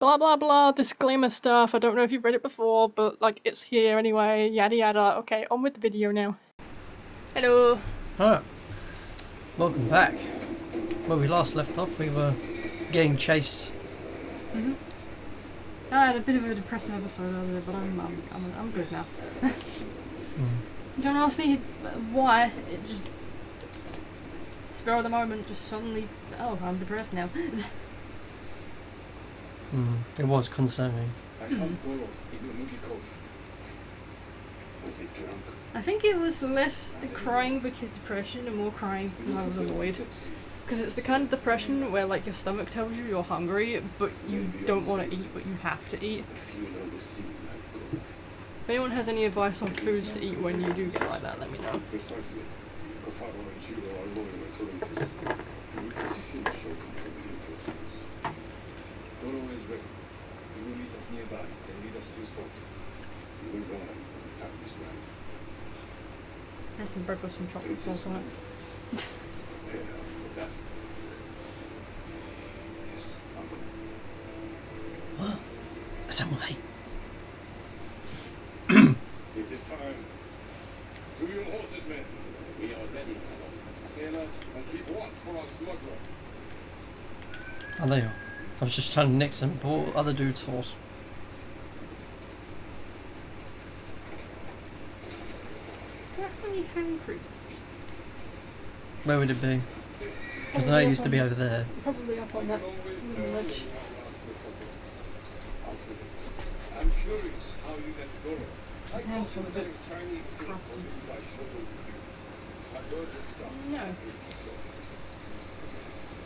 blah blah blah disclaimer stuff. I don't know if you've read it before, but like it's here anyway, yada yada. Okay, on with the video now. Hello. Alright, welcome back. Where we last left off, we were getting chased. I had a bit of a depressing episode earlier, but I'm good now. Don't ask me why. It just spur of the moment, just suddenly. Oh, I'm depressed now. It was concerning. I found Goro in the movie cove. Was he drunk? I think it was less the crying because depression and more crying because I was annoyed. Because it's the kind of depression where like your stomach tells you you're hungry, but you don't want to eat, but you have to eat. If anyone has any advice on foods to eat when you do get like that, let me know. Precisely. Kotaro and Shiro are loyal and courageous. You will petition the Shogun for reinforcements. Goro is ready. He will meet us nearby and lead us to his boat. He will ride when the time is right. There's some bread with some chocolate sauce on it. Prepare for that. Yes, Uncle. What? Samurai. It is time. To your horses, men. We are ready. Stay alert and keep watch for our smuggler. Oh, there you are. I was just trying to nick some poor other dude's horse. Definitely hungry. Where would it be? Because I know it used to be over there. Probably up on that ledge. I'm curious how you get Goro. I Hands were a bit Chinese crusty. by Shogun. I heard this stuff. No.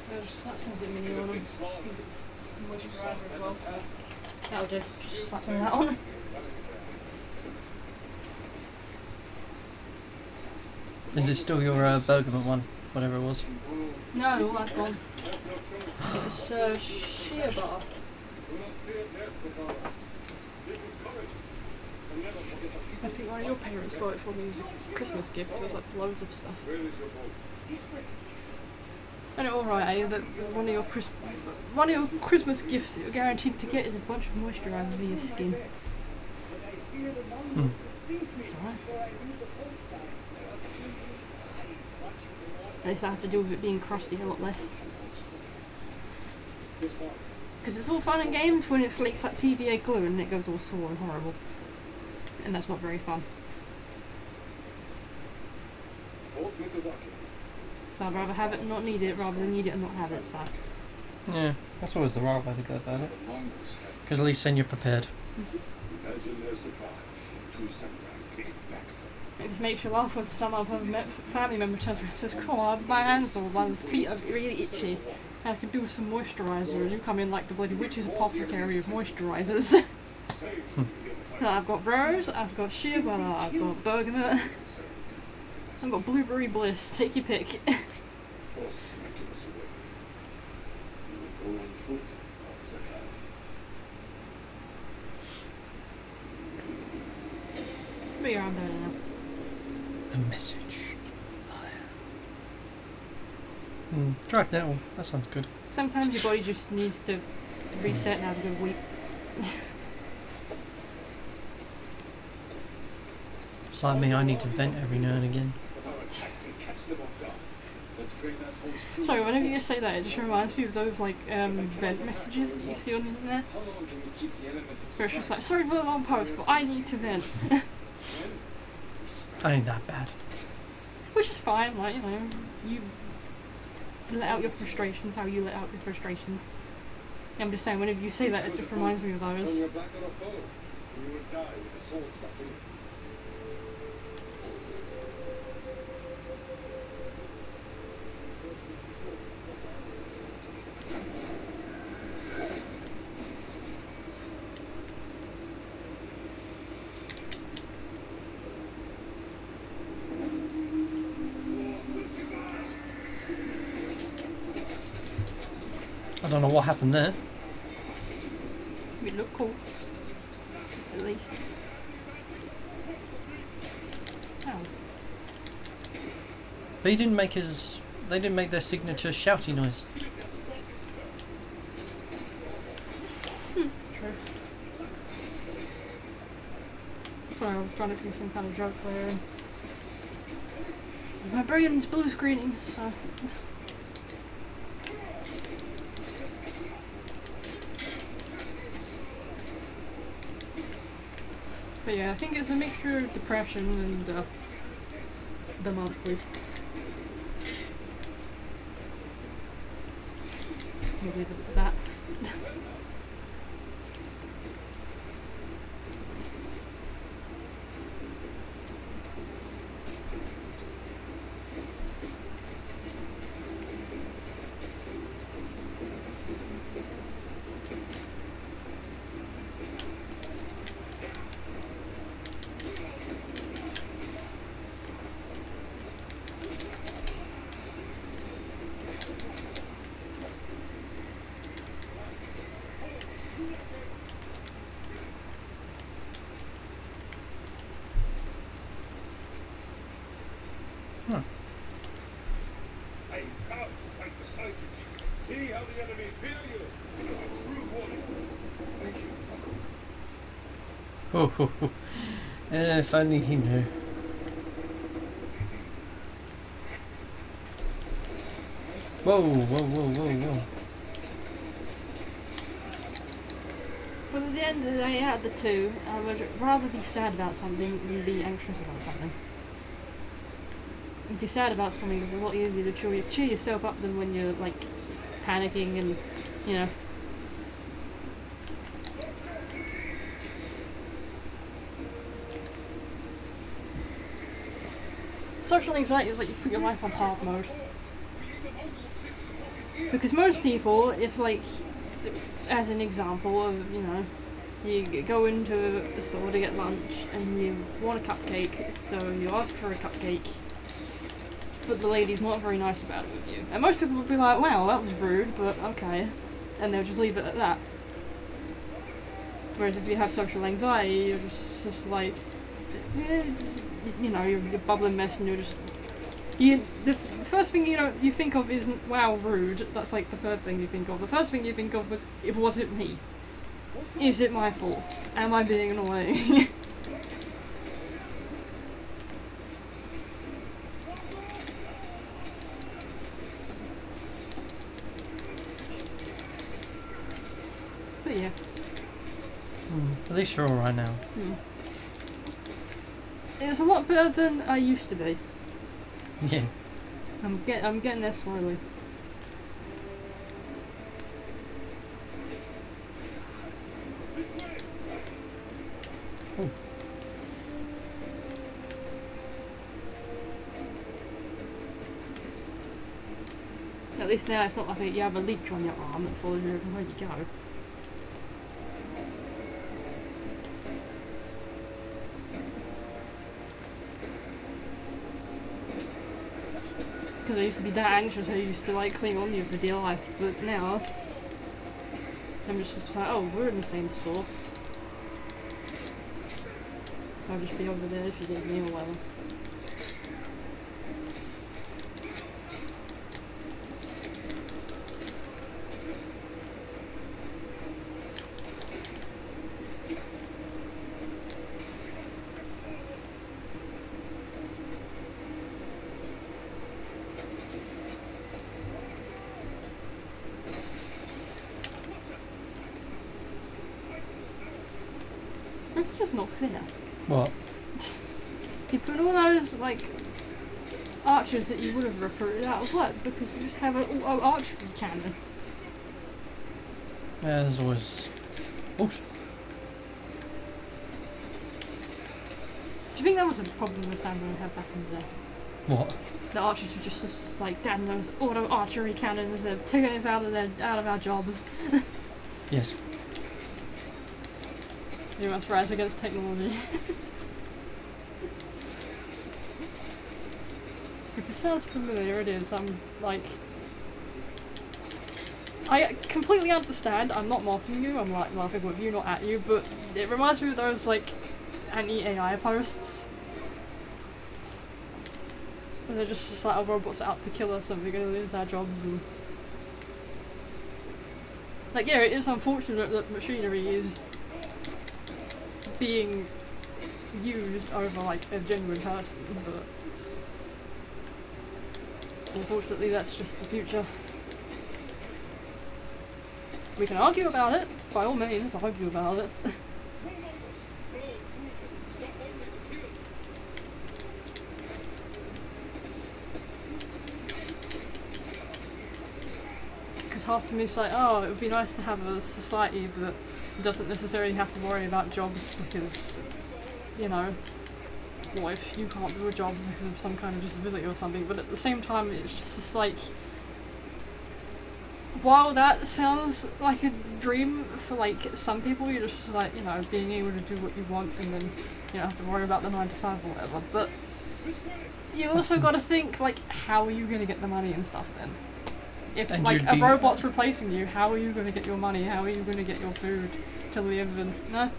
There's something mini on them. I think it's moisturiser as well, so that'll do. Just slap some of that on. Is it still your bergamot one? Whatever it was. No, all that's gone. It's shea bar. I think one of your parents got it for me as a Christmas gift. It was like loads of stuff. And alright, that one of your Christmas gifts that you're guaranteed to get is a bunch of moisturiser for your skin. It's alright. At least I have to deal with it being crusty a lot less. Because it's all fun and games when it flakes like PVA glue and it goes all sore and horrible. And that's not very fun. So I'd rather have it and not need it rather than need it and not have it, so. Yeah, that's always the right way to go about it. Because at least then you're prepared. Imagine their surprise when two samurai take it back from It just makes you laugh when some other family member turns around and says, "Come on, my hands or my feet are really itchy. And I could do with some moisturiser." And you come in like the bloody witch's apothecary of moisturisers. I've got rose, I've got shea butter, I've got bergamot, I've got blueberry bliss. Take your pick. horses might give us away. You will go on foot or Sakai. Be around there now. A message. Drag nettle. That sounds good. Sometimes your body just needs to reset and have a good week. It's like me, I need to vent every now and again. Sorry, whenever you say that, it just reminds me of those like vent messages that you see on the internet. Where it's just like, "Sorry for the long post, but I need to vent." I ain't that bad. Which is fine, like, you know, you let out your frustrations how you let out your frustrations. Yeah, I'm just saying, whenever you say that, it just reminds me of those. Turn your back on a foe, or you will die with a sword stuck in it. I don't know what happened there. You look cool. At least. Oh. But he didn't make his... They didn't make their signature shouty noise. true. Sorry, I was trying to do some kind of joke there. And my brain's blue screening, so. But yeah, I think it's a mixture of depression and the monthlies. We'll leave it at that. I vow to fight beside you. See how the enemy feel you. A true warrior. Thank you, Uncle. Oh, if only he knew. Whoa, whoa, whoa, whoa, whoa. But at the end of the day, out of the two, I would rather be sad about something than be anxious about something. If you're sad about something, it's a lot easier to cheer yourself up than when you're like panicking and, you know. Social anxiety is like you put your life on hard mode. Because most people, if like, as an example of, you know, you go into a store to get lunch and you want a cupcake, so you ask for a cupcake, but the lady's not very nice about it with you. And most people would be like, wow, that was rude, but okay. And they'll just leave it at that. Whereas if you have social anxiety, you're just like, you know, you're a bubbling mess and you're just... the first thing you think of isn't, wow, rude. That's like the third thing you think of. The first thing you think of was it me? Is it my fault? Am I being annoying? But yeah. At least you're alright now. It's a lot better than I used to be. Yeah. I'm getting there slowly. Oh. At least now it's not like you have a leech on your arm that follows you everywhere you go. Because I used to be that anxious, I used to like cling on you for dear life, but now I'm just like, oh, we're in the same store. I'll just be over there if you need me or whatever. It's just not fair. What? You put all those, like, archers that you would have recruited out of work because you just have an archery cannon. Yeah, there's always... Oh, Do you think that was a problem the Samurai had back in the day? what? The archers were just like, damn those auto archery cannons, they're taking us out of our jobs. Yes. You must rise against technology. If it sounds familiar, it is. I'm like... I completely understand, I'm not mocking you, I'm like laughing with you, not at you, but it reminds me of those like anti-AI posts. Where they're just like, oh, robots are out to kill us and we're gonna lose our jobs and... Like, yeah, it is unfortunate that machinery is being used over, like, a genuine person, but unfortunately that's just the future. We can argue about it, by all means, argue about it. Because half of me is like, oh, it would be nice to have a society that doesn't necessarily have to worry about jobs because, you know, what if you can't do a job because of some kind of disability or something, but at the same time it's just like, while that sounds like a dream for like some people, you're just like, you know, being able to do what you want and then you don't have to worry about the 9 to 5 or whatever, but you also got to think, like, how are you going to get the money and stuff then? If And like you'd a be- robot's replacing you, how are you going to get your money? How are you going to get your food to live? And no.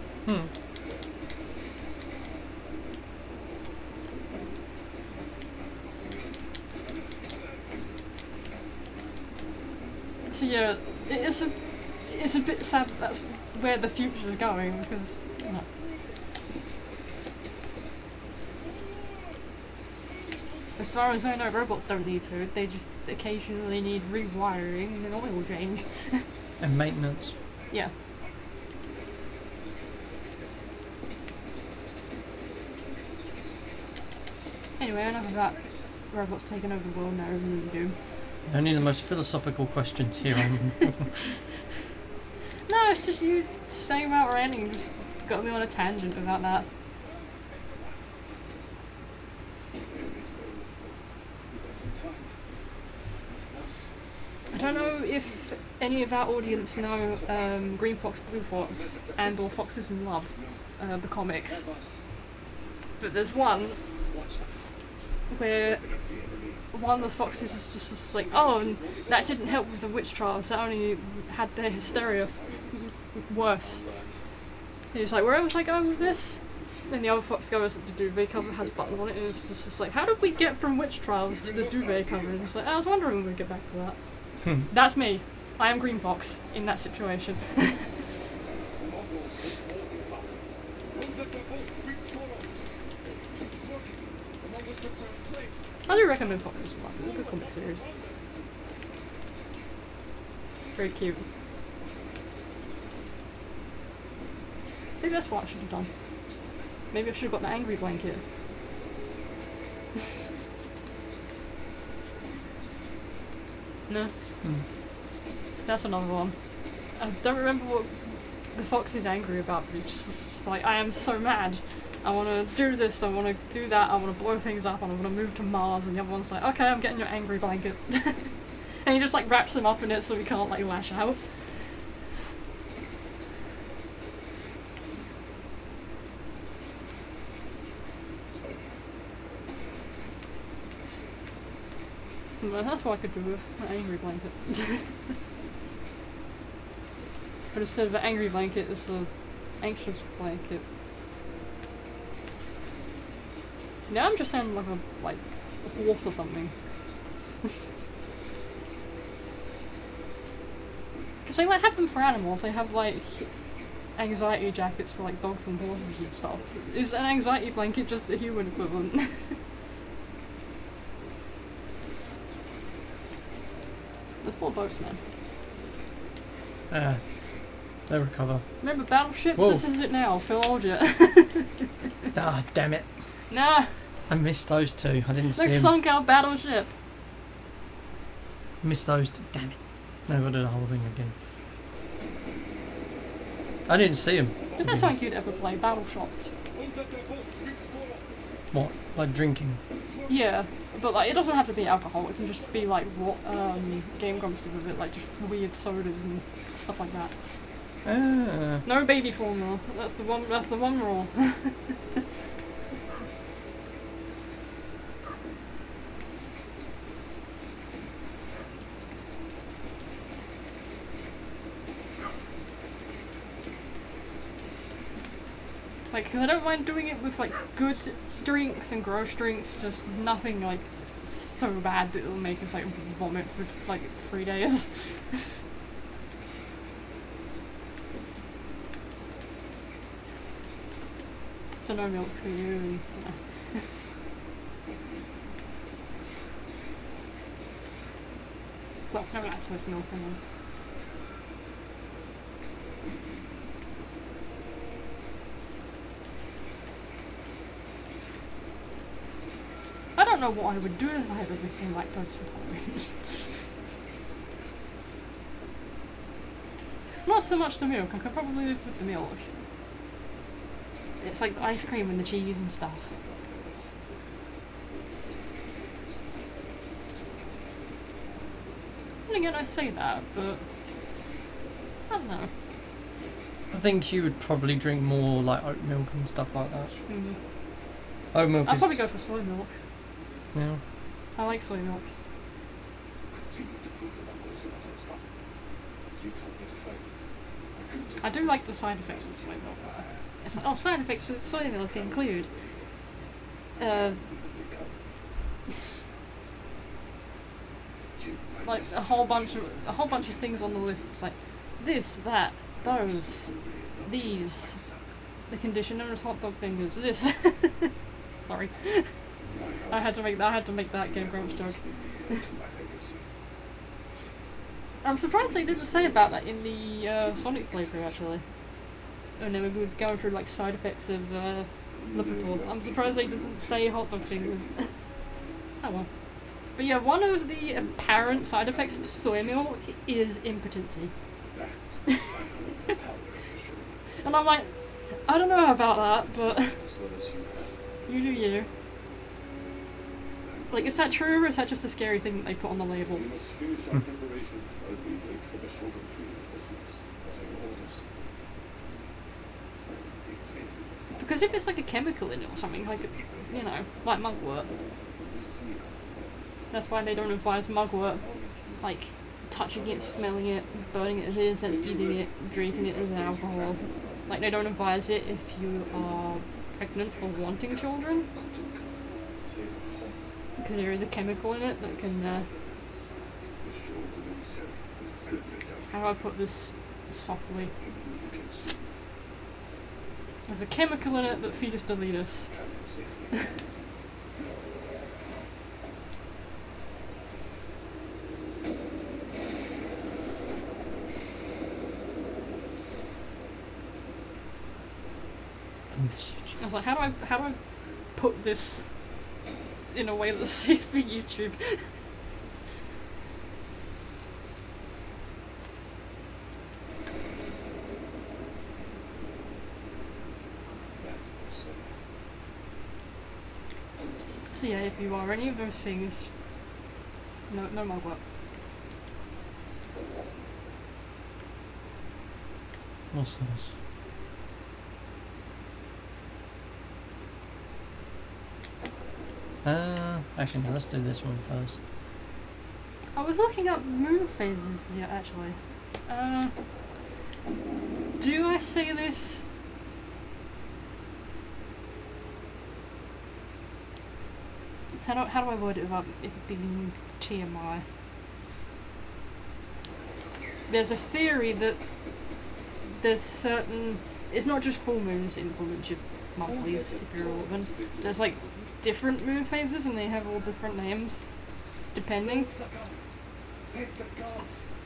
So yeah, it's a bit sad that that's where the future is going, because, you know. As far as I know, robots don't need food, they just occasionally need rewiring and an oil change. And maintenance. Yeah. Anyway, enough of that. Robots taking over the world now, really do. Only the most philosophical questions here on. No, it's just you saying about ranting just got me on a tangent about that. I don't know if any of our audience know Green Fox, Blue Fox, and or Foxes in Love, the comics. But there's one where one of the foxes is just like, oh, and that didn't help with the witch trials, that only had their hysteria worse. And he's like, where was I going with this? Then the other fox goes, the duvet cover has buttons on it, and it's just like, how did we get from witch trials to the duvet cover? And it's like, I was wondering when we'd get back to that. That's me. I am Green Fox in that situation. I do recommend Foxes in Love. It's a good comic series. Very cute. Maybe that's what I should have done. Maybe I should have got the angry blanket. No. That's another one. I don't remember what the fox is angry about, but it's just like, I am so mad. I want to do this, I want to do that, I want to blow things up, and I want to move to Mars, and the other one's like, okay, I'm getting your angry blanket. And he just like wraps him up in it so he can't like lash out. But that's what I could do with an angry blanket. But instead of an angry blanket, it's an anxious blanket. Now I'm just sounding like a horse or something. Because they like have them for animals. They have like anxiety jackets for like dogs and horses and stuff. Is an anxiety blanket just the human equivalent? There's poor boats, man. They recover. Remember Battleships? Whoa. This is it now. Phil Alger. Ah, damn it. Nah. I missed those two. I didn't see Look, them. sunk our battleship. Missed those two. Damn it. No, I've got to do the whole thing again. I didn't see them. Is that something you'd ever play? Battle shots. What? Like drinking? Yeah, but like it doesn't have to be alcohol. It can just be like what Game Grumps do with it, like just weird sodas and stuff like that. Ah. No baby formula. That's the one. That's the one rule. Like, 'cause I don't mind doing it with like good drinks and gross drinks, just nothing like so bad that it'll make us like vomit for like 3 days. So no milk for you, and, you know. Well, no lactose milk, anyway. I don't know what I would do if I became lactose intolerant. Not so much the milk, I could probably live with the milk. It's like the ice cream and the cheese and stuff. And again, I say that, but I don't know. I think you would probably drink more like oat milk and stuff like that. Mm. Oat milk I'd is... probably go for soy milk. Yeah. I like soy milk. I do like the side effects of soy milk. It's like, oh, side effects of soy milk include like a whole bunch of things on the list. It's like this, that, those, these, the condition known as hot dog fingers. This. Sorry, I had to make that Game Grumps joke. I'm surprised they didn't say about that in the Sonic playthrough actually. And they were going through like side effects of Lipitor. I'm surprised they didn't say hot dog fingers. Oh well. But yeah, one of the apparent side effects of soy milk is impotency. And I'm like, I don't know about that, but you do you. Like, is that true, or is that just a scary thing that they put on the label? We must finish our preparations while we wait for the Shogun's reinforcements. Because if it's like a chemical in it or something, like, you know, like mugwort. That's why they don't advise mugwort, like, touching it, smelling it, burning it as incense, eating it, drinking it as alcohol. Like, they don't advise it if you are pregnant or wanting children. Because there is a chemical in it that can, how do I put this softly? There's a chemical in it that fetus deletus. I was like, how do I put this in a way that's safe for YouTube? So yeah, if you are any of those things, no mugwort. What's this? Actually no, let's do this one first. I was looking up moon phases, yeah, actually. Do I say this? How do I word it without it being TMI? There's a theory that there's certain... It's not just full moons influence your monthlies, if you're a woman. There's like different moon phases and they have all different names, depending.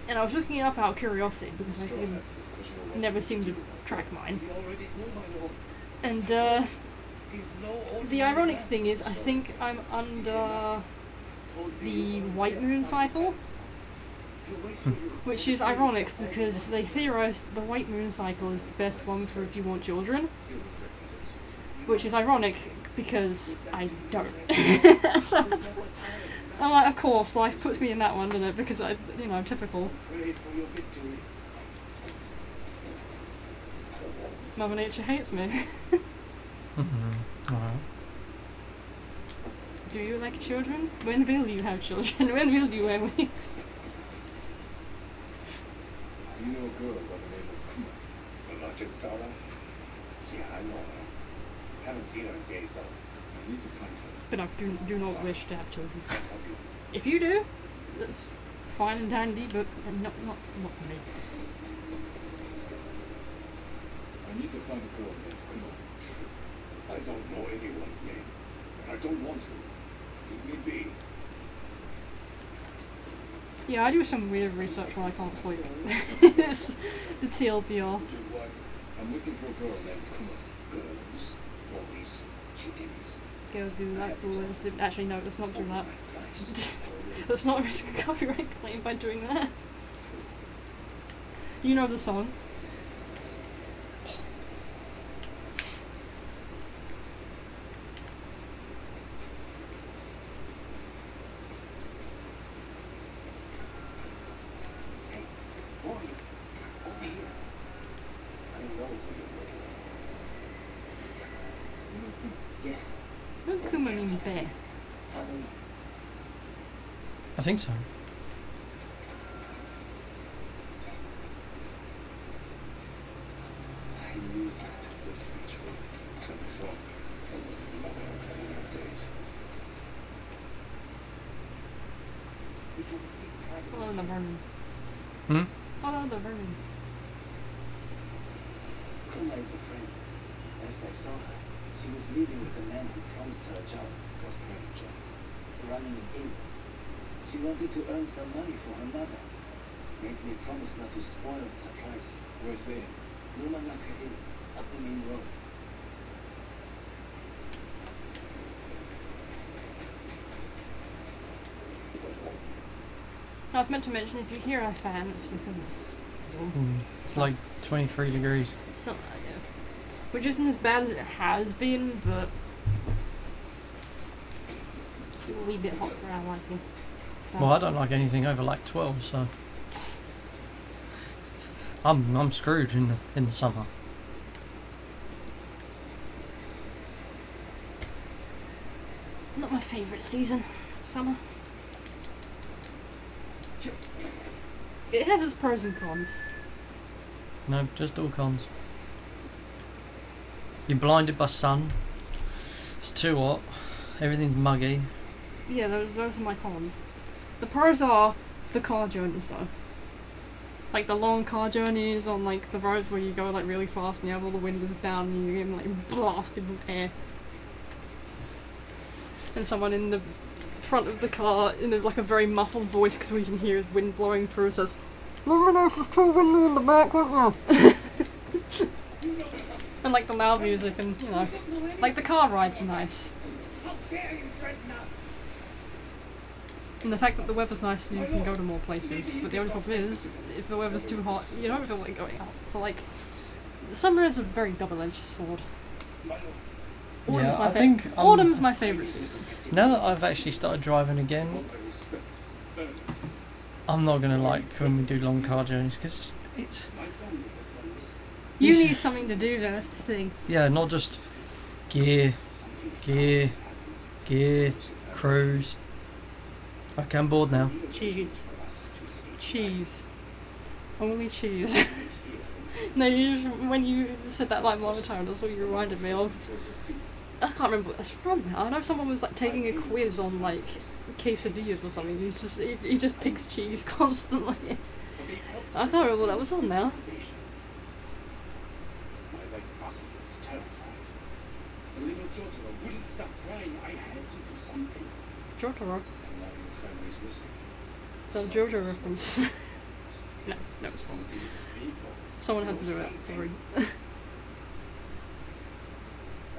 And I was looking it up out of curiosity because I never seem to track mine. And the ironic thing is, I think I'm under the white moon cycle, which is ironic because they theorised the white moon cycle is the best one for if you want children, which is ironic because I don't. I'm like, of course, life puts me in that one, doesn't it? Because I'm typical. Mother Nature hates me. Alright. Do you like children? When will you have children? When will you have wings? Do you know a girl by the name of Kuma? The Logic starter? Yeah, I know her. Haven't seen her in days though. I need to find her. But I do not wish to have children. Can't help you. If you do, that's fine and dandy, but not for me. I need to find a girl named Kuma. I don't know anyone's name, and I don't want to. Leave me be. Yeah, I do some weird research when I can't sleep. It's the TLDR. I'm looking for a girl named Kuma. Girls, boys, chickens. Girls do that, boys. Actually, no, let's not do that. Price. Let's not risk a copyright claim by doing that. You know the song. Hey, boy, over here. I know who you're looking for. Yes, Don't Kuma mean bear. follow me. I think so. I knew it was too good to be true. Something's wrong. A living mother hasn't seen her days. We can speak privately. Follow the vermin. Hmm? Follow the vermin. Kuma is a friend. Last I saw her, she was leaving with a man who promised her a job. What kind of job? Running an inn. She wanted to earn some money for her mother. Made me promise not to spoil the surprise. Where's the inn? Numanaka Inn, up the main road. I was meant to mention if you hear a fan, it's because it's It's like 23 degrees. something like that. Which isn't as bad as it has been, but still a wee bit hot for our liking. So Well, I don't like anything over like 12, so I'm screwed in the summer. not my favourite season, summer. It has its pros and cons. No, just all cons. You're blinded by sun. It's too hot. Everything's muggy. Yeah, those are my cons. The pros are the car journeys though. Like the long car journeys on like the roads where you go like really fast and you have all the windows down and you're getting like blasted with air. And someone in the front of the car in like a very muffled voice because we can hear his wind blowing through says, "Let me know if it's too windy in the back, won't you?" And like the loud music and you know, like the car rides are nice. And the fact that the weather's nice and you can go to more places, but the only problem is, if the weather's too hot, you don't feel like going out. So like, summer is a very double-edged sword. Autumn's my Autumn's my favourite season. Now that I've actually started driving again, I'm not gonna like when we do long car journeys because it's You need something to do though, that's the thing. yeah, not just gear, cruise. Okay, I'm bored now. Cheese. Cheese. Only cheese. No, when you said that like one time, that's what you reminded me of. I can't remember what that's from now. I know someone was like taking a quiz on like quesadillas or something. He just picks cheese constantly. I can't remember what that was on now. My wife Aki was terrified. The little Jotaro wouldn't stop crying. I had to do something. Jotaro. And now your family's missing. So Jojo reference. No, it's not. All these people. Someone had to do it, sorry. I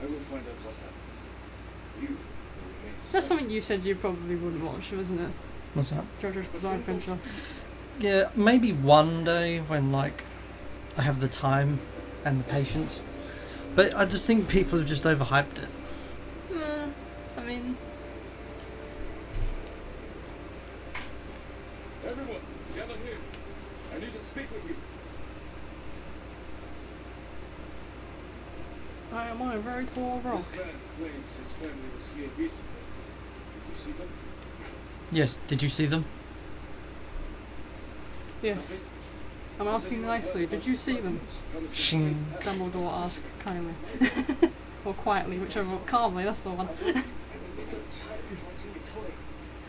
will find out what happened. You will remain That's silent. something you said you probably wouldn't watch, wasn't it? What's that? Jojo's Bizarre Adventure. Yeah, maybe one day when like I have the time and the patience. But I just think people have just overhyped it. I mean, Everyone, gather here. I need to speak with you. I am on a very tall rock. This man claims his family was here recently. Did you see them? Yes, did you see them? Yes. I'm asking nicely, did you see them? Shing. Dumbledore asked kindly. Or quietly, whichever. Calmly, that's the one. And a little child clutching a toy.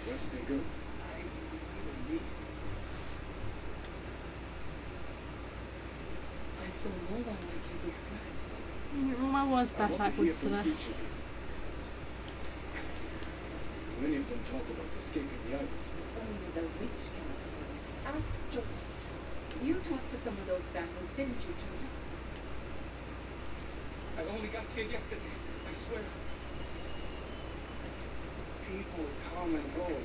Where did they go? I didn't see them leave. I saw no one like you described. My How was I want Bass to hear Backwards from today? each of you. Many of them talk about escaping the island. Only the rich can afford it. Ask Jota. You talked to some of those families, didn't you, Jota? I only got here yesterday, I swear. People come and go.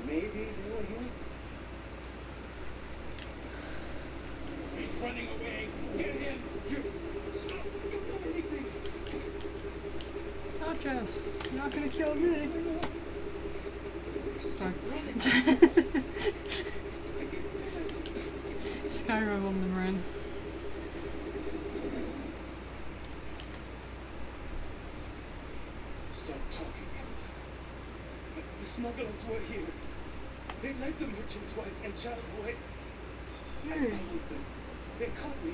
Maybe they were here. He's running away. Get him! You! Stop! Don't do anything! Oh, Jess, you're not gonna kill me. Sorry. Skyrim on the moon. Stop talking. The smugglers were here. They led the merchant's wife and child away. I followed them. They caught me.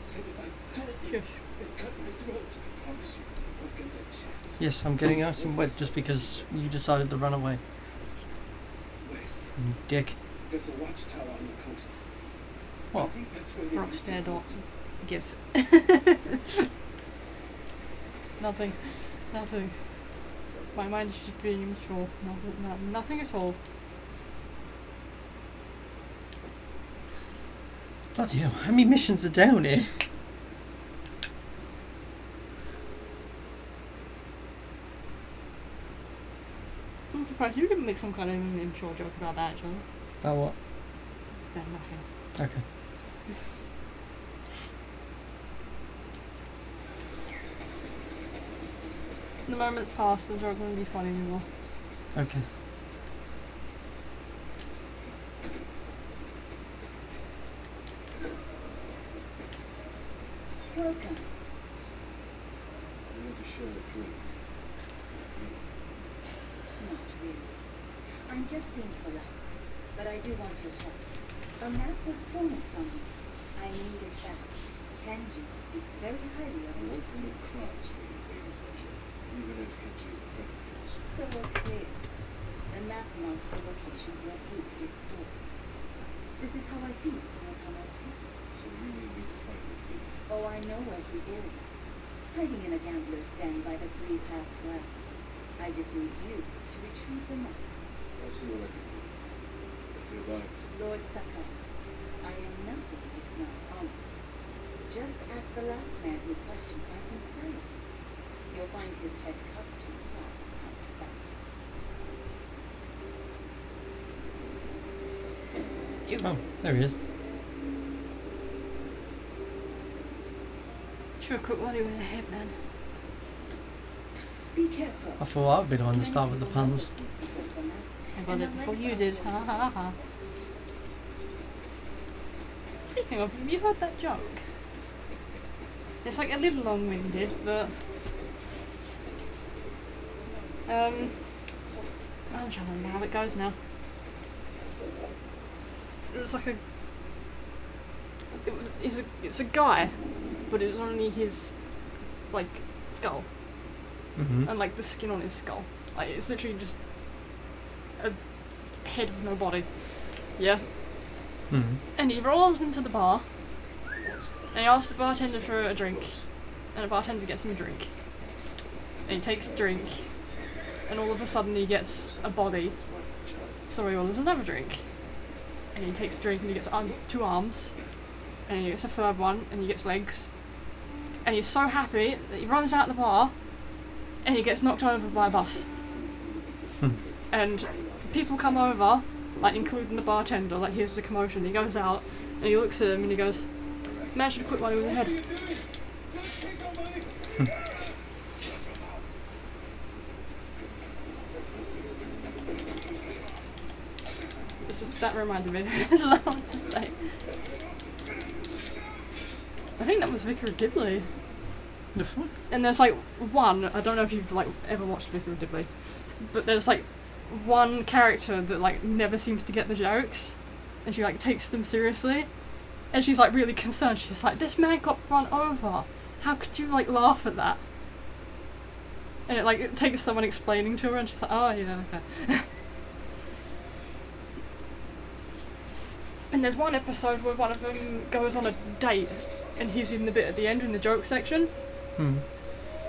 Said if I told you, Shush. they'd cut my throat. I promise you, I won't get that chance. Yes, I'm getting nice and wet just because you decided to run away. West. You dick. There's a watchtower on the coast. I What? think that's where they Rochdale dot gif. Nothing. Nothing. My mind's just being immature. Nothing at all. Bloody hell, how many missions are down here? I'm surprised you can make some kind of immature joke about that, actually. Oh, what? No, nothing. Okay. The moment's past, the joke won't be funny anymore. Okay. Welcome. We want to share a drink. Not really. I'm just being polite. But I do want your help. A map was stolen from me. I need it back. Kenji speaks very highly of I your won't skill. commit crimes for you, Lady Sunshine. Even if Kenji is a friend of yours. So we're clear. The map marks the locations where food is stored. This is how I feed Yokohama's people. So you need me to find the thief. Oh, I know where he is. Hiding in a gambler's den by the Three Paths Well. I just need you to retrieve the map. I'll see what I can do. If you're right, Lord Sakai, I am nothing if not honest. Just ask the last man who questioned my sincerity. You'll find his head covered in flies out back. Oh, there he is. Should have cooked while he was ahead, man. Be careful. I thought I'd be the one to start with the puns. I got it before you did. Ha ha ha. Speaking of, have you heard that joke? It's like a little long-winded, but I'm trying to remember how it goes now. It was like it's a guy, but it was only his like skull Mm-hmm. and like the skin on his skull. Like it's literally just a head with no body. Yeah. Mm-hmm. And he rolls into the bar and he asks the bartender for a drink, and the bartender gets him a drink. And he takes the drink, and all of a sudden he gets a body, so he orders another drink. And he takes a drink and he gets 2 arms, and he gets a third one, and he gets legs. And he's so happy that he runs out the bar, and he gets knocked over by a bus. And people come over, like including the bartender, like here's the commotion. He goes out, and he looks at him and he goes, "Man should have quit while he was ahead." That reminded me. That's what I wanted to say. I think that was Vicar of Dibley. The fuck? And there's like one, I don't know if you've like ever watched Vicar of Dibley, but there's like one character that like never seems to get the jokes, and she like takes them seriously, and she's like really concerned. She's like, "This man got run over. How could you like laugh at that?" And it takes someone explaining to her, and she's like, "Oh yeah, okay." And there's one episode where one of them goes on a date, and he's in the bit at the end in the joke section, Hmm.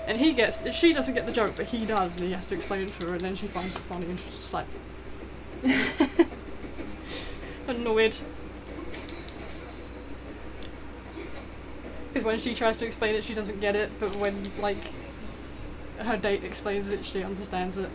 And she doesn't get the joke, but he does, and he has to explain it to her, and then she finds it funny, and she's just like annoyed. Because when she tries to explain it, she doesn't get it, but when, like, her date explains it, she understands it.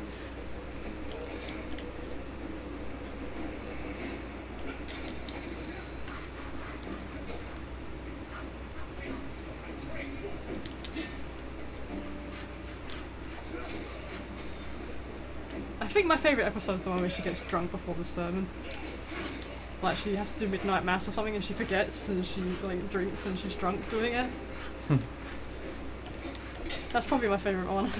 I think my favourite episode is the one where she gets drunk before the sermon. Like, she has to do midnight mass or something and she forgets and she, like, drinks and she's drunk doing it. That's probably my favourite one.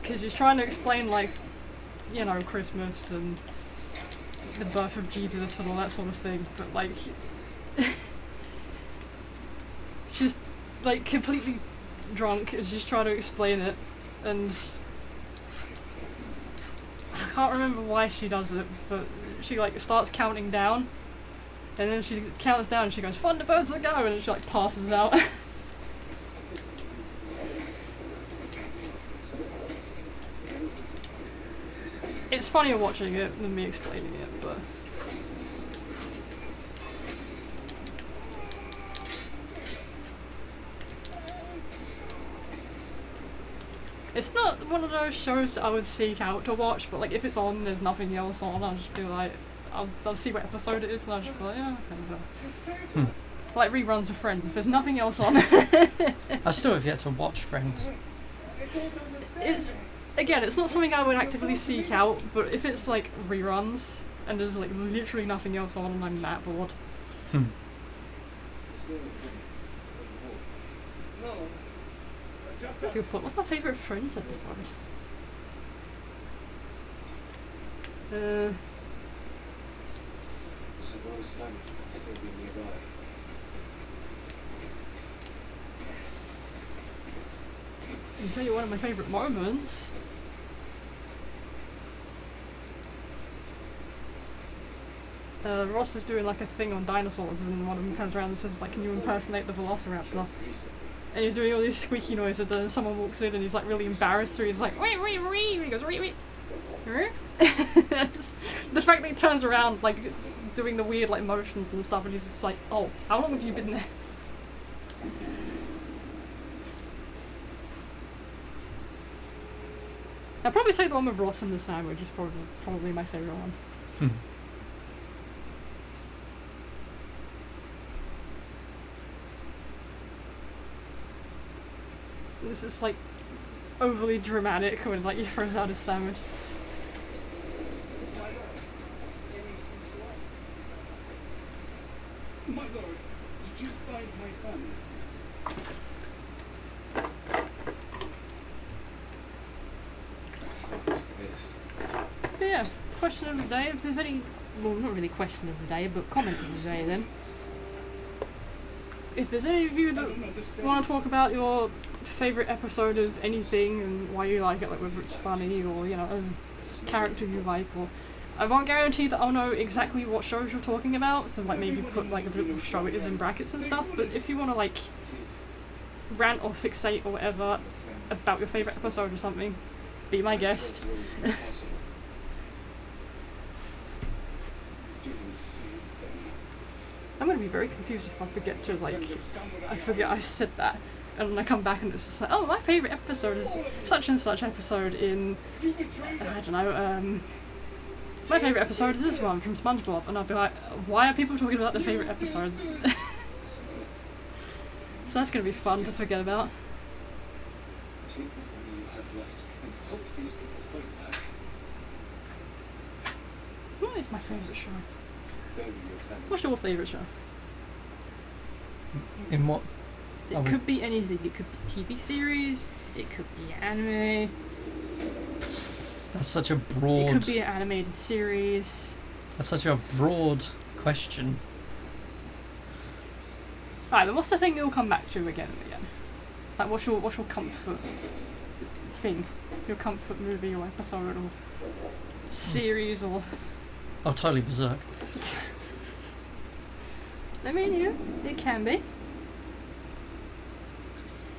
Because she's trying to explain, like, you know, Christmas and the birth of Jesus and all that sort of thing, but, like, she's, like, completely drunk and she's trying to explain it, and I can't remember why she does it, but she, like, starts counting down, and then she counts down and she goes, "Thunderbirds are go!" and then she, like, passes out. It's funnier watching it than me explaining it, but it's not one of those shows that I would seek out to watch, but, like, if it's on, there's nothing else on, I'll just be like, I'll see what episode it is, and I'll just be like, yeah, okay. Like reruns of Friends, if there's nothing else on. I still have yet to watch Friends. It's, again, it's not something I would actively seek out, but if it's, like, reruns, and there's, like, literally nothing else on, and I'm that bored. That's a good point. What's my favourite Friends episode? Suppose family could still be nearby. I can tell you one of my favourite moments. Ross is doing, like, a thing on dinosaurs, and one of them turns around and says, like, "Can you impersonate the Velociraptor?" And he's doing all these squeaky noises, and then someone walks in and he's, like, really embarrassed, so he's like, "Wait, wait, wait," and he goes, "Wait, wait." The fact that he turns around, like, doing the weird, like, motions and stuff, and he's just like, "Oh, how long have you been there?" I'd probably say the one with Ross and the sandwich is probably my favourite one. It's just, like, overly dramatic when, like, he throws out his sandwich. My lord, did you find my family? Yes. But yeah, question of the day. If there's any, well, not really question of the day, but comment of the day then. If there's any of you that want to talk about your favourite episode of anything and why you like it, like whether it's funny or, you know, a character you like, or I won't guarantee that I'll know exactly what shows you're talking about, so, like, maybe put, like, the little show it is in brackets and stuff, but if you want to, like, rant or fixate or whatever about your favourite episode or something, be my guest. I'm gonna be very confused if I forget to, like, I forget I said that, and then I come back and it's just like, oh, my favourite episode is such and such episode in, I don't know, my favourite episode is this one from SpongeBob, and I'll be like, why are people talking about their favourite episodes? So that's gonna be fun to forget about. Take the money you have left and hope these people fight back. What is my favourite show? Bury your family. What's your favourite show? In what? It could be anything. It could be TV series, it could be anime, That's such a broad. it could be an animated series. That's such a broad question. Alright, then what's the thing you'll come back to again and again? Like, what's your comfort thing? Your comfort movie or episode or series or... Oh, totally berserk. I mean, yeah, it can be.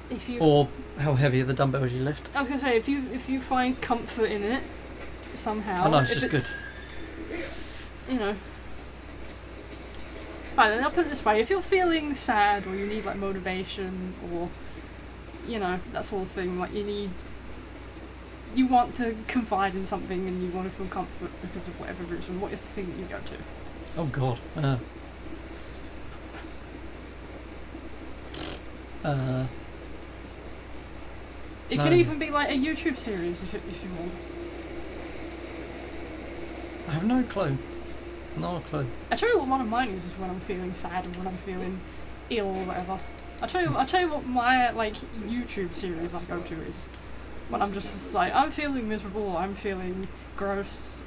If you, Or how heavy are the dumbbells you lift? I was gonna say, if you find comfort in it somehow, Oh no, it's if just it's, you know. Right, then I'll put it this way: if you're feeling sad or you need like motivation or, you know, that sort of thing, like you want to confide in something and you want to feel comfort because of whatever reason, what is the thing that you go to? Oh god. It No. could even be like a YouTube series if you want. I have no clue. Not a clue. I tell you what one of mine is when I'm feeling sad and when I'm feeling ill or whatever. I tell you what my like YouTube series I go to is when I'm just like I'm feeling miserable, or I'm feeling gross,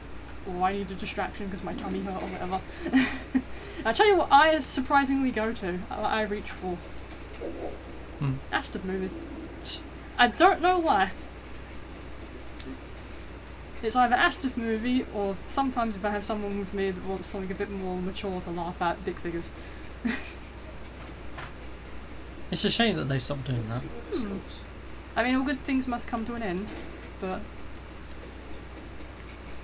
or I need a distraction because my tummy hurt or whatever. I tell you what I surprisingly go to. I reach for Astor movie. I don't know why. It's either Astor movie or sometimes if I have someone with me that wants something a bit more mature to laugh at, dick figures. It's a shame that they stopped doing that. I mean, all good things must come to an end, but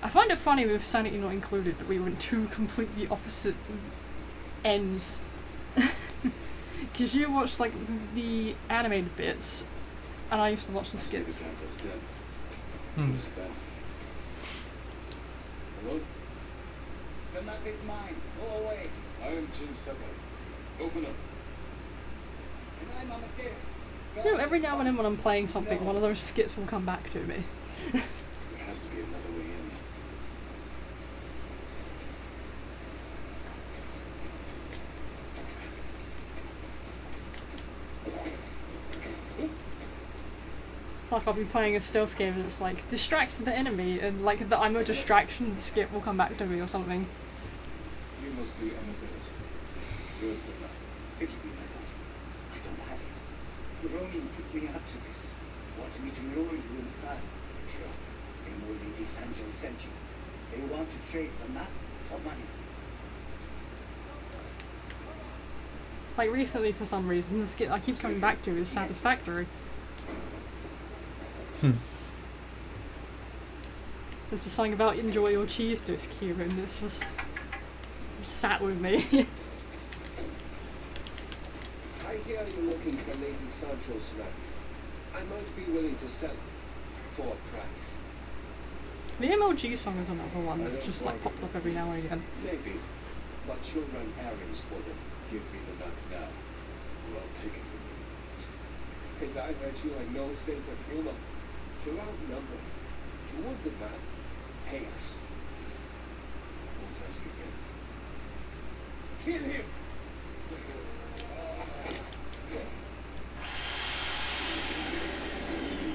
I find it funny with Sanity Not Included that we went two completely opposite ends. Because you watched like the animated bits, and I used to watch the skits. Hello? The map is mine. Go away. I am Jin Sakai. Open up. And I'm Amadeus. You know, every now and then when I'm playing something, one of those skits will come back to me. There has to be another way in. Like I'll be playing a stealth game and it's like, distract the enemy, and like the I'm a distraction skit will come back to me or something. You must be Amadeus. Where's the map? Forgive me, my love. I don't have it. Ronin put me up to this. Wanted me to lure you inside. A trap. They know Lady Sanjo sent you. They want to trade the map for money. Like recently for some reason, the skit I keep coming back to is Satisfactory. There's just something about enjoy your cheese disc here and it's just sat with me. I hear you're looking for Lady Sancho's map. I might be willing to sell it for a price. The MLG song is another one that just like pops up every now and again. Maybe, but you'll run errands for them. Give me the map now, or I'll take it from you. And I bet you have no sense of humor. You're outnumbered. You want the map? Pay us. Won't ask again. Kill him!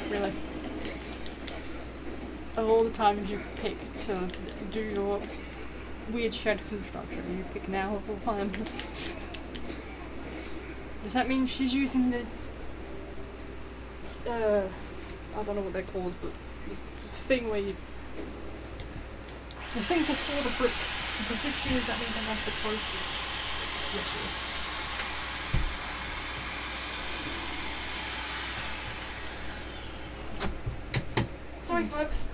Really. Of all the times you pick to do your weird shed construction, you pick now of all times. Does that mean she's using the I don't know what they're called, but the thing where you the thing to saw the bricks. Because if she is, that means I have the closest. Yes, she is. Sorry folks.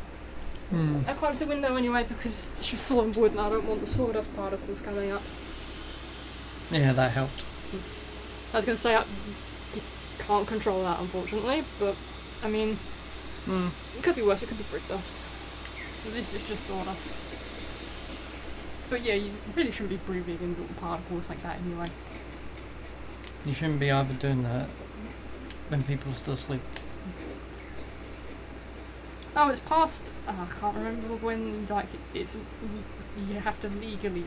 I closed the window anyway because she's sawing wood and I don't want the sawdust particles coming up. Yeah, that helped. I was going to say you can't control that unfortunately, but I mean, it could be worse, it could be brick dust. This is just sawdust. But yeah, you really shouldn't be breathing in little particles like that anyway. You shouldn't be either doing that when people are still asleep. Oh, it's past. I can't remember when. Like, it's you have to legally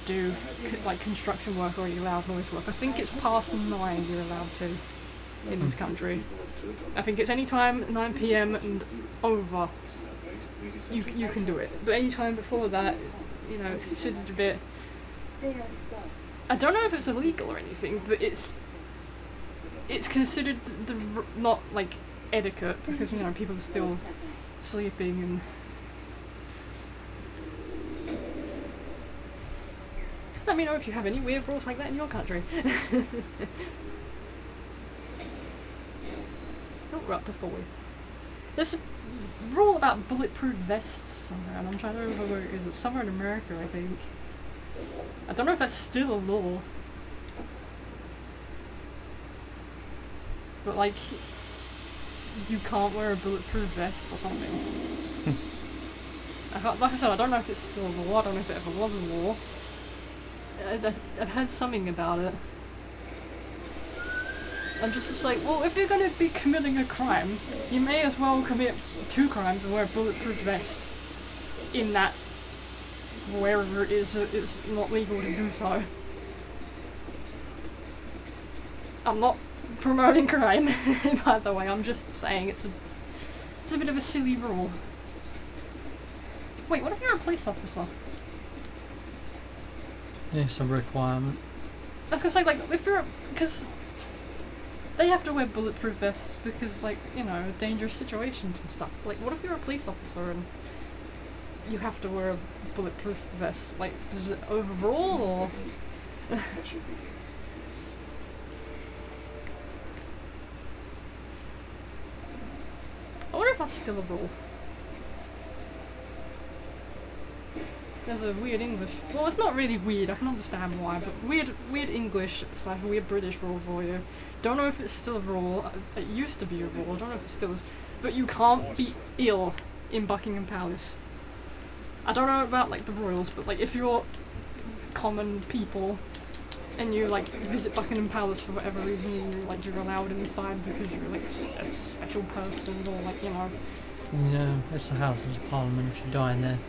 do like construction work or loud noise work. I think it's past 9 you're allowed to in this country. I think it's any time 9 p.m. and over. You can do it, but any time before that, you know, it's considered a bit. They are stuck. I don't know if it's illegal or anything, but it's considered not like etiquette because you know people are still sleeping and Let me know if you have any weird rules like that in your country. Oh, we're up to 40. There's a rule about bulletproof vests somewhere, and I'm trying to remember where it is. It's somewhere in America, I think. I don't know if that's still a law. But, like, you can't wear a bulletproof vest or something. Like I said, I don't know if it's still a law. I don't know if it ever was a law. I've heard something about it. I'm just like, well, if you're going to be committing a crime, you may as well commit 2 crimes and wear a bulletproof vest in that, wherever it is, it's not legal to do so. I'm not promoting crime, by the way, I'm just saying it's a bit of a silly rule. Wait, what if you're a police officer? It's a requirement. I was gonna say, like, if you're, because they have to wear bulletproof vests because, like, you know, dangerous situations and stuff. Like, what if you're a police officer and you have to wear a bulletproof vest? Like, is it overall, or? That should be it. I wonder if that's still a rule. There's a weird English. Well, it's not really weird. I can understand why, but weird English / weird British rule for you. Don't know if it's still a rule. It used to be a rule. I don't know if it still is. But you can't be ill in Buckingham Palace. I don't know about like the royals, but like if you're common people and you like visit Buckingham Palace for whatever reason, you're allowed inside because you're like a special person, or like, you know. Yeah, it's the Houses of Parliament if you die in there.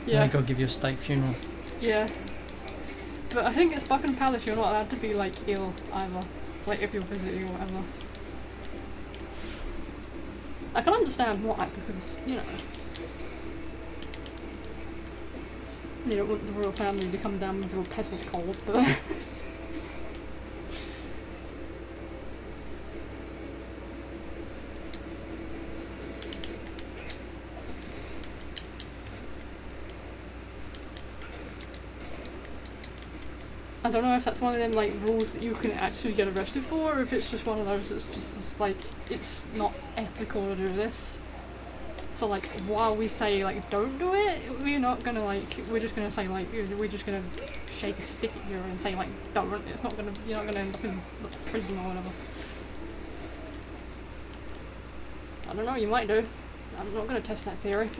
Yeah. They gotta give you a state funeral. Yeah. But I think it's Buckingham Palace, you're not allowed to be like ill either. Like if you're visiting or whatever. I can understand why, because, you know, you don't want the royal family to come down with your peasant cold, but I don't know if that's one of them like rules that you can actually get arrested for, or if it's just one of those that's just like, it's not ethical to do this. So like, while we say like don't do it, we're not gonna like, we're just gonna say like, we're just gonna shake a stick at you and say like don't, it's not gonna, you're not gonna end up in prison or whatever. I don't know, you might do. I'm not gonna test that theory.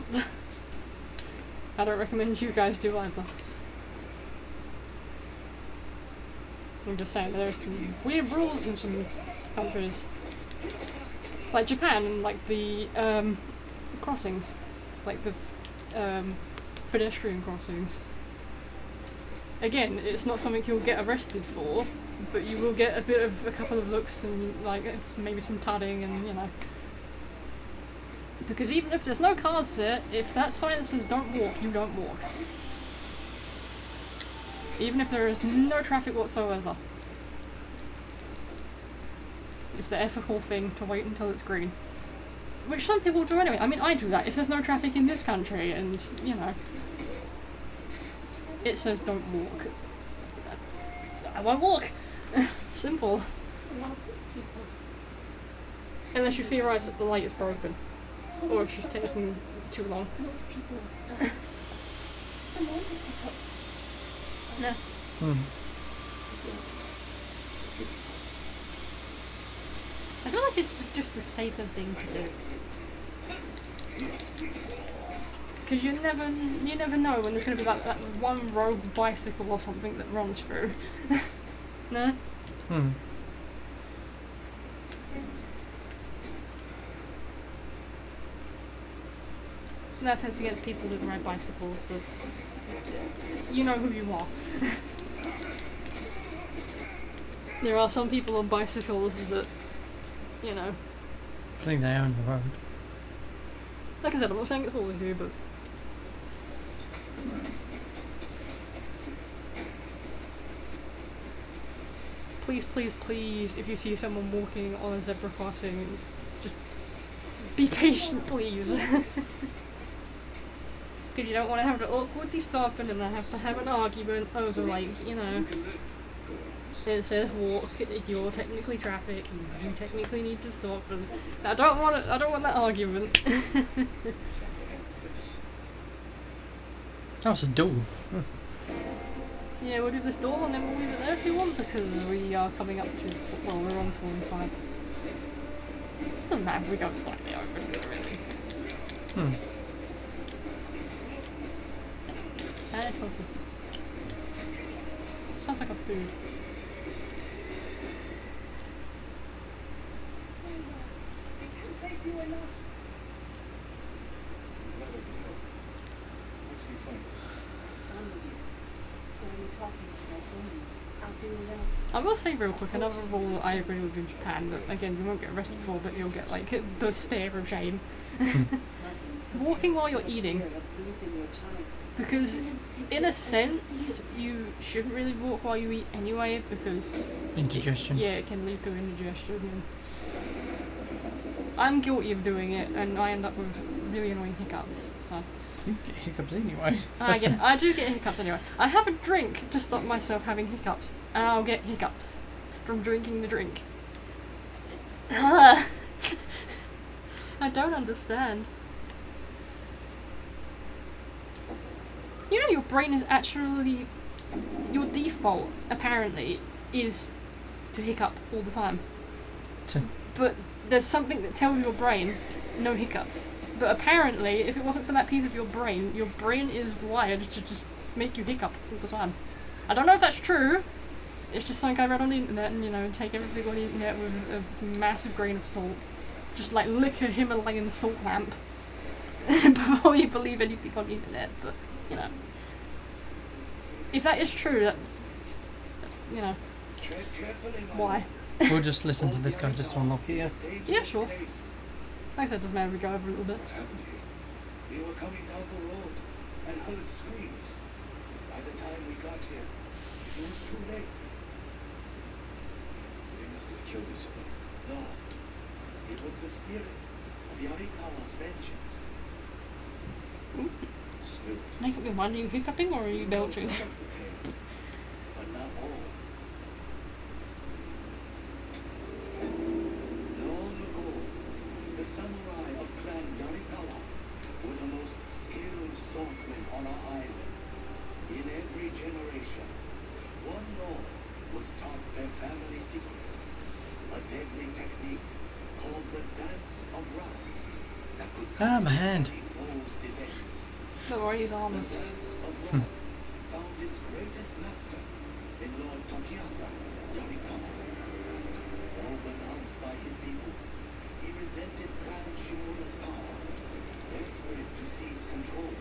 I don't recommend you guys do either. I'm just saying there's some weird rules in some countries. Like Japan and like the crossings. Like the pedestrian crossings. Again, it's not something you'll get arrested for, but you will get a couple of looks and like maybe some tudding and, you know. Because even if there's no cars there, if that sign says don't walk, you don't walk. Even if there is no traffic whatsoever. It's the ethical thing to wait until it's green. Which some people do anyway. I mean, I do that. If there's no traffic in this country and, you know, it says don't walk, I won't walk. Simple. Unless you theorise that the light is broken. Or if she's taking too long. Most people wanted to help. No. I feel like it's just a safer thing to do. Because you never know when there's going to be that one rogue bicycle or something that runs through. No? No offense against people that ride bicycles, but you know who you are. There are some people on bicycles that, you know. I think they own the road. Like I said, I'm not saying it's all of you, but please, please, please, if you see someone walking on a zebra crossing, just be patient, please. Because you don't want to have to awkwardly stop and then I have to have an argument over, like, you know, You can live. Go on. it says walk, you're technically traffic, you technically need to stop, and I don't want that argument. That was a duel. Yeah, we'll do this door and then we'll leave it there if you want, because we are coming up to, well, we're on 4 and 5. Doesn't matter if we go slightly over, does it really? Sad coffee. Sounds like a food. I can't thank you enough. I'm glad I could help. Where did you find us? Found you. Saw you talking to that woman after you left. I will say real quick, another rule I agree with in Japan, that again, you won't get arrested for, but you'll get, like, the stare of shame. Walking while you're eating. Because, in a sense, you shouldn't really walk while you eat anyway, because... Indigestion. it can lead to indigestion. And I'm guilty of doing it, and I end up with really annoying hiccups, so... You get hiccups anyway. I do get hiccups anyway. I have a drink to stop myself having hiccups, and I'll get hiccups from drinking the drink. I don't understand. You know, your brain is actually... Your default, apparently, is to hiccup all the time. But there's something that tells your brain, no hiccups. But apparently, if it wasn't for that piece of your brain is wired to just make you hiccup all the time. I don't know if that's true. It's just something I read on the internet, and, you know, take everything on the internet with a massive grain of salt. Just, like, lick a Himalayan salt lamp before you believe anything on the internet. But, you know, if that is true, that's you know, Tread carefully, my why? We'll just listen to this guy just to unlock it, yeah. Yeah, sure. Like I said, doesn't matter if we go over a little bit. What happened here? We were coming down the road and heard screams. By the time we got here, it was too late. They must have killed each other. No, it was the spirit of Yarikawa's vengeance. Spirit. Make up your mind, are you hiccuping or are you know belching? some of the tale, but not all. Long ago, the samurai of Clan Yarikawa were the most skilled swordsmen on our island. In every generation, one law was taught their family secret, a deadly technique called the Dance of Wrath that could Ah, my hand. complete foe's defense. Don't worry, he's The armors. Dance of Wrath found its greatest master in Lord Tokiyasa Yarikawa. Though beloved by his people, he resented Clan Shimura's power. Desperate to seize control,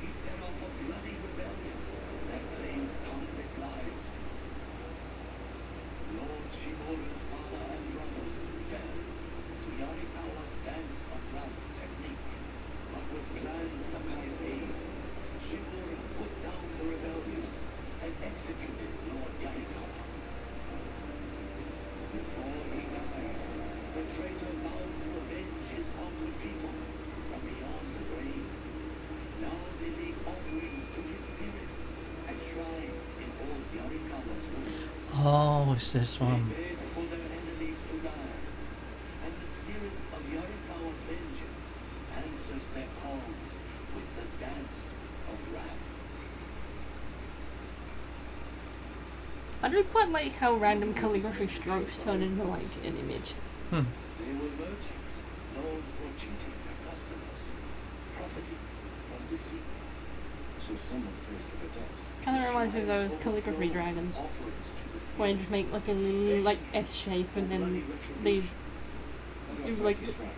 he set off a bloody rebellion that claimed countless lives. Lord Shimura's father and brothers fell to Yarikawa's Dance of Wrath technique. But with Clan Sakai's aid, Shimura put down the rebellion and executed Lord Yarikawa. Before he died, the traitor vowed to avenge his conquered people from beyond the grave. Now they leave offerings to his spirit at shrines in old Yarikawa's ruins. Oh, it's this They one. beg for their enemies to die, and the spirit of Yarikawa's vengeance answers their calls with the Dance of Wrath. I do quite like how random calligraphy strokes turn into, like, an image. They were merchants known for cheating their customers, profiting from deceit. So someone prayed for their deaths. Kind of reminds me of those calligraphy dragons, Offerings to the where you spirit. just make, like, a little, like, S shape and then they How do, I find like, these shrines?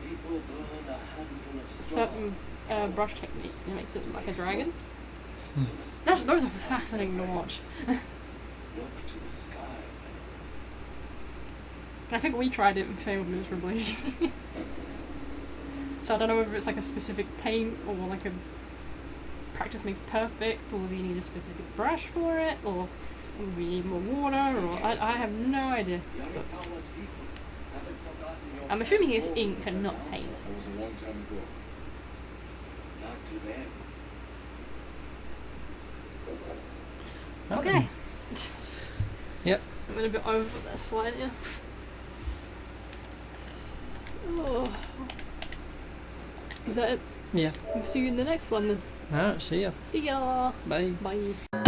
People burn a handful of straw certain brush techniques and it makes it look like a dragon. so the Those are fascinating to watch. look to the sky. I think we tried it and failed miserably. So I don't know whether it's like a specific paint or like a practice makes perfect, or you need a specific brush for it, or we need more water, or I have no idea. Yarikawa's people haven't forgotten your I'm assuming past it's war ink with and the not council. paint. That was a long time ago. Not to them. Okay. Yep. I'm a bit over, but that's fine, yeah. Oh. Is that it? Yeah. We'll see you in the next one then. Alright, see ya. See ya! Bye. Bye.